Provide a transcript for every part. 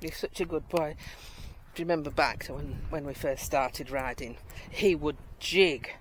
He's such a good boy. Do you remember back to when we first started riding? He would jig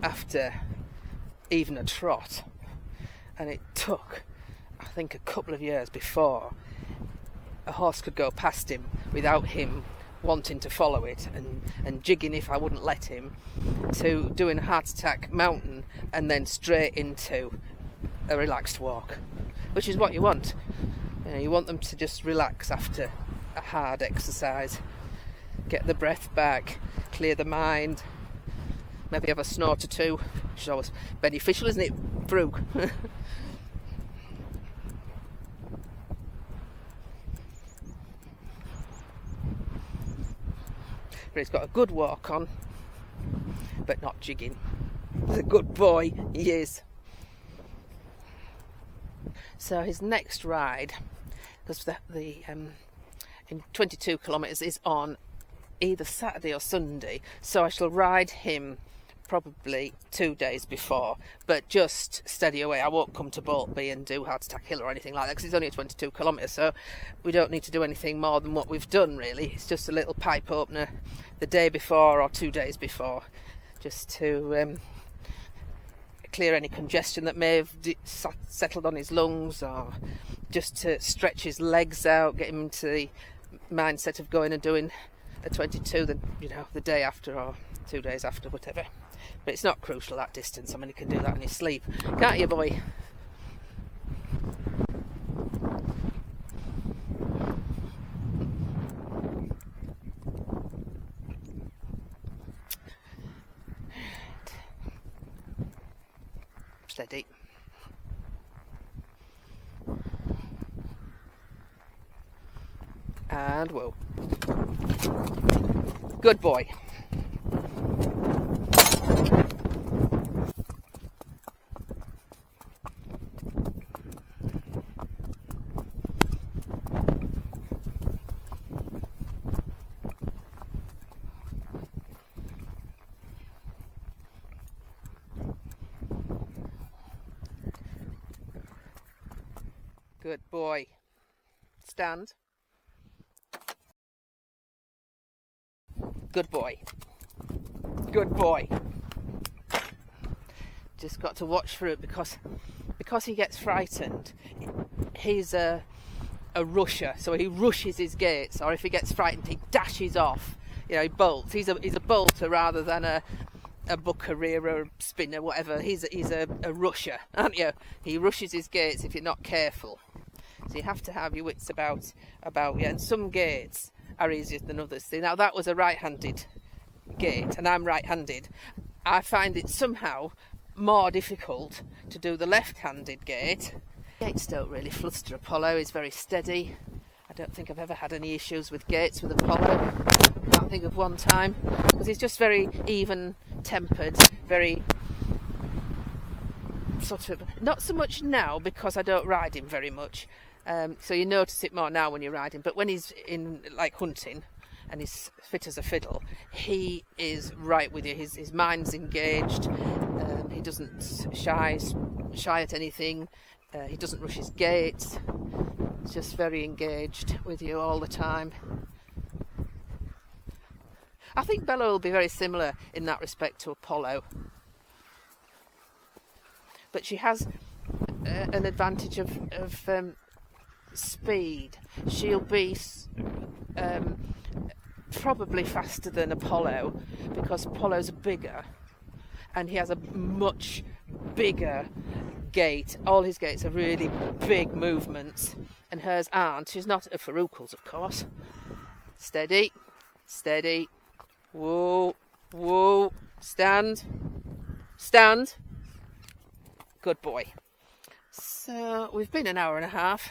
after even a trot, and it took, I think, a couple of years before a horse could go past him without him wanting to follow it and jigging if I wouldn't let him, to doing a heart attack mountain and then straight into a relaxed walk, which is what you want. You want them to just relax after a hard exercise, get the breath back, clear the mind, maybe have a snort or two, which is always beneficial, isn't it, Farouk? But he's got a good walk on, but not jigging. He's a good boy, he is. So his next ride, because in 22 kilometres is on either Saturday or Sunday, so I shall ride him probably 2 days before, but just steady away. I won't come to Boltby and do Heart Attack Hill or anything like that, because it's only 22 kilometres, so we don't need to do anything more than what we've done, really. It's just a little pipe opener the day before or 2 days before, just to clear any congestion that may have settled on his lungs, or just to stretch his legs out, get him into the mindset of going and doing a 22 the day after or 2 days after, whatever. But it's not crucial, that distance. I mean, you can do that in his sleep, can't you, boy? Steady. And whoa. Good boy. Good boy. Stand. Good boy. Good boy. Just got to watch for it because he gets frightened. He's a rusher, so he rushes his gaits, or if he gets frightened, he dashes off. He bolts. He's a bolter rather than a buccaneer or a spinner, whatever. He's a rusher, aren't you? He rushes his gaits if you're not careful. So you have to have your wits about you. And some gaits are easier than others. See, now that was a right-handed gait, and I'm right-handed. I find it somehow more difficult to do the left-handed gait. Gaits don't really fluster Apollo. He's very steady. I don't think I've ever had any issues with gaits with Apollo. I can't think of one time, because he's just very even-tempered, very sort of, not so much now because I don't ride him very much. So you notice it more now when you're riding, but when he's in like hunting and he's fit as a fiddle, he is right with you. His mind's engaged. He doesn't shy at anything. He doesn't rush his gaits. He's just very engaged with you all the time. I think Bella will be very similar in that respect to Apollo, but she has an advantage of speed. She'll be probably faster than Apollo, because Apollo's bigger and he has a much bigger gait. All his gaits are really big movements, and hers aren't. She's not a Farouk's, of course. Steady, steady. Whoa, whoa. Stand, stand. Good boy. So we've been an hour and a half,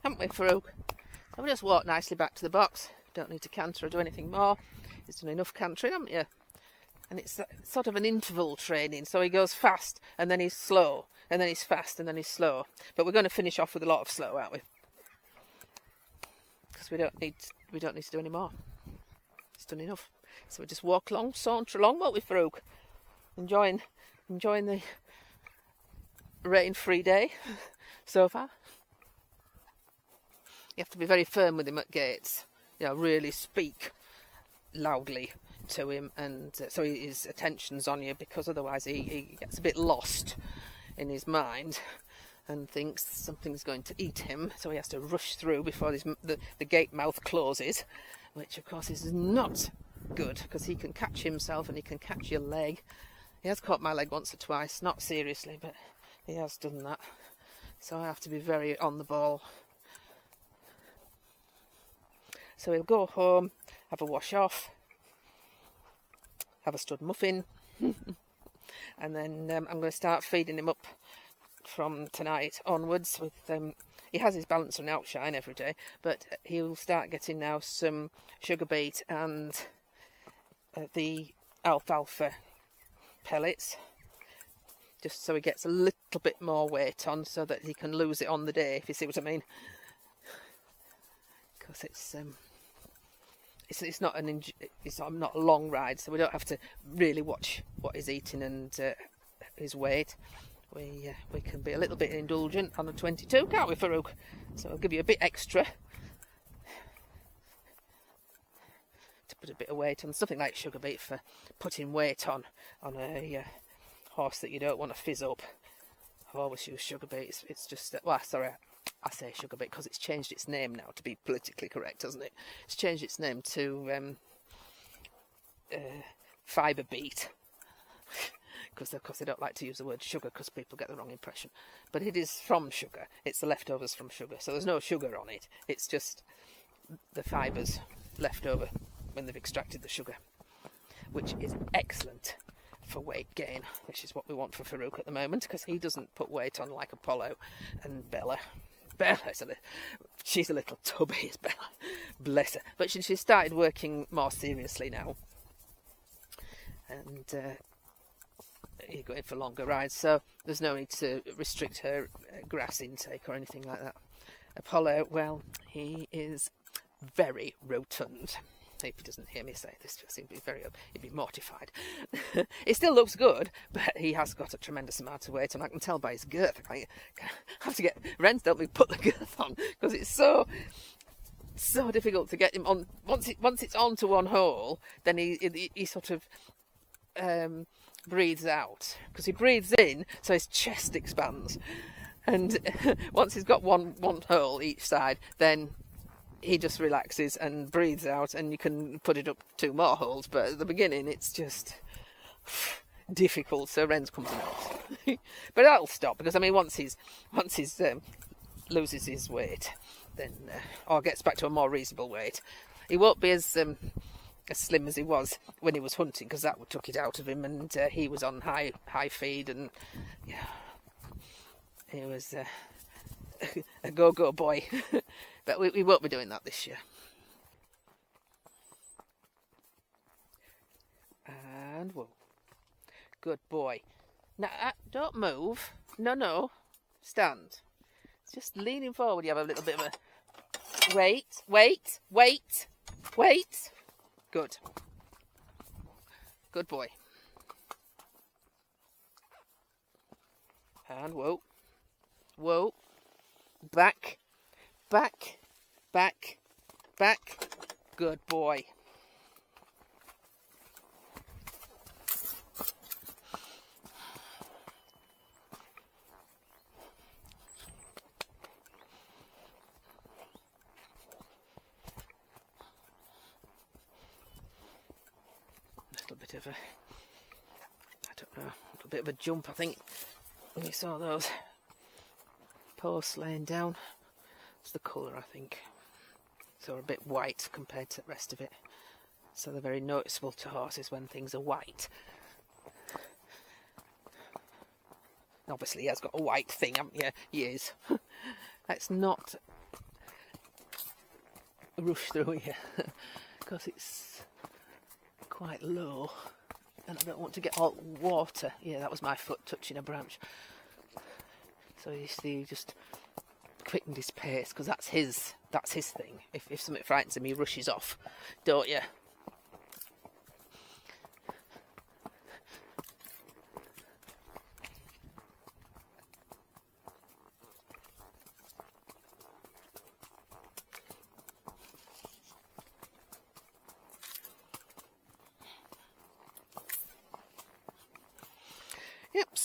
haven't we, Farouk? So we'll just walk nicely back to the box. Don't need to canter or do anything more. He's done enough cantering, haven't you? And it's sort of an interval training, so he goes fast and then he's slow, and then he's fast and then he's slow. But we're going to finish off with a lot of slow, aren't we? Because we don't need to do any more. It's done enough. So we just walk along, saunter along, won't we, Farouk? Enjoying the rain-free day so far. You have to be very firm with him at gates. You know, really speak loudly to him, and so his attention's on you, because otherwise he gets a bit lost in his mind and thinks something's going to eat him, so he has to rush through before the gate mouth closes, which of course is not good, because he can catch himself and he can catch your leg. He has caught my leg once or twice, not seriously, but he has done that, so I have to be very on the ball. So he'll go home, have a wash off, have a stud muffin, and then I'm going to start feeding him up from tonight onwards with he has his Balancer and Outshine every day, but he'll start getting now some sugar beet and the alfalfa pellets, just so he gets a little bit more weight on, so that he can lose it on the day, if you see what I mean. Because it's not not a long ride, so we don't have to really watch what he's eating and his weight. We can be a little bit indulgent on a 22, can't we, Farouk? So I'll give you a bit extra to put a bit of weight on. Something like sugar beet for putting weight on a horse that you don't want to fizz up. I've always used sugar beet. It's just well, sorry, I say sugar beet because it's changed its name now to be politically correct, hasn't it? It's changed its name to fibre beet. Because of course they don't like to use the word sugar because people get the wrong impression. But it is from sugar. It's the leftovers from sugar. So there's no sugar on it. It's just the fibres left over when they've extracted the sugar, which is excellent for weight gain, which is what we want for Farouk at the moment, because he doesn't put weight on like Apollo and Bella. She's a little tubby, is Bella. Bless her. But she started working more seriously now. And you're going for longer rides, so there's no need to restrict her grass intake or anything like that. Apollo, well, he is very rotund. If he doesn't hear me say this, he'd be mortified. He still looks good, but he has got a tremendous amount of weight, and I can tell by his girth. I have to get Ren to help me put the girth on, because it's so difficult to get him on. Once it's onto one hole, then he sort of breathes out, because he breathes in, so his chest expands, and once he's got one hole each side, then he just relaxes and breathes out, and you can put it up 2 more holes. But at the beginning it's just difficult, so Ren's comes out. But that'll stop, because I mean once he's loses his weight, then or gets back to a more reasonable weight, he won't be as slim as he was when he was hunting, because that took it out of him, and he was on high feed, and yeah, he was a go boy. But we won't be doing that this year. And whoa, good boy. Now don't move. No, stand. Just leaning forward. You have a little bit of a wait. Good boy. And whoa, back. Good boy. A bit of a, I don't know, a little bit of a jump, I think, when you saw those posts laying down. It's the colour, I think. So a bit white compared to the rest of it. So they're very noticeable to horses when things are white. Obviously he has got a white thing, haven't you? He is. Let's not rush through here, because it's quite low and I don't want to get all water. Yeah, that was my foot touching a branch. So you see, just quickened his pace, because that's his thing. If something frightens him, he rushes off, don't you?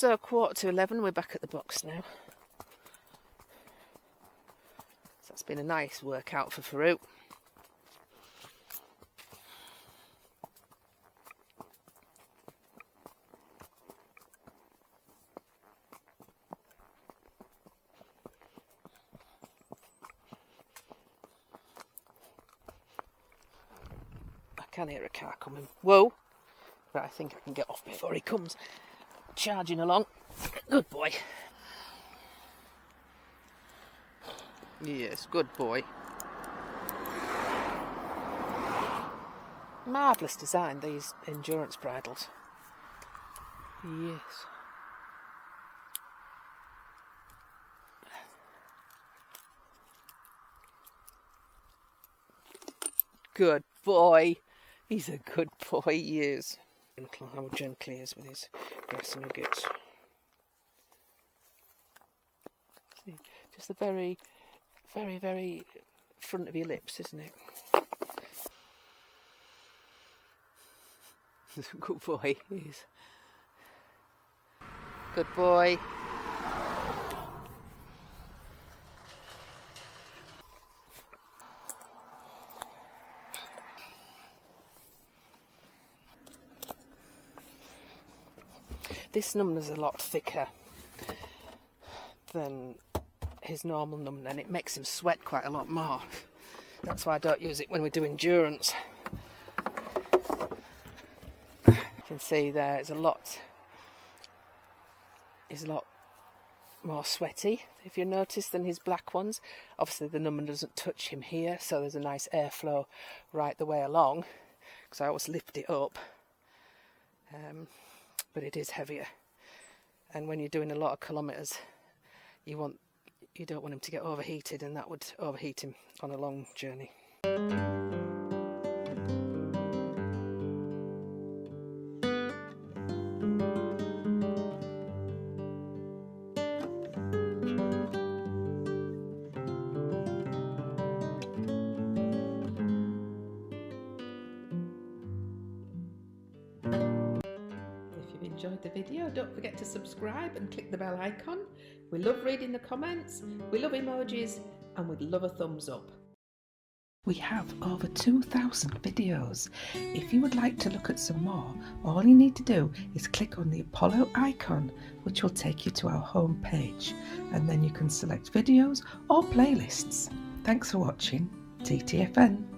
so 11:15. We're back at the box now. So that's been a nice workout for Farouk. I can hear a car coming. Whoa! But I think I can get off before he comes charging along. Good boy. Yes, good boy. Marvellous design, these endurance bridles. Yes. Good boy. He's a good boy, he is. How gentle he is with his grass nuggets. See, just the very, very, very front of your lips, isn't it? He's a good boy, he is. Good boy. This numna's a lot thicker than his normal numna, and it makes him sweat quite a lot more. That's why I don't use it when we do endurance. You can see there it's a lot more sweaty, if you notice, than his black ones. Obviously the numna doesn't touch him here, so there's a nice airflow right the way along, because I always lift it up. But it is heavier, and when you're doing a lot of kilometres, you don't want him to get overheated, and that would overheat him on a long journey. Enjoyed the video, don't forget to subscribe and click the bell icon. We love reading the comments, we love emojis, and we'd love a thumbs up. We have over 2,000 videos. If you would like to look at some more, all you need to do is click on the Apollo icon, which will take you to our home page, and then you can select videos or playlists. Thanks for watching. TTFN.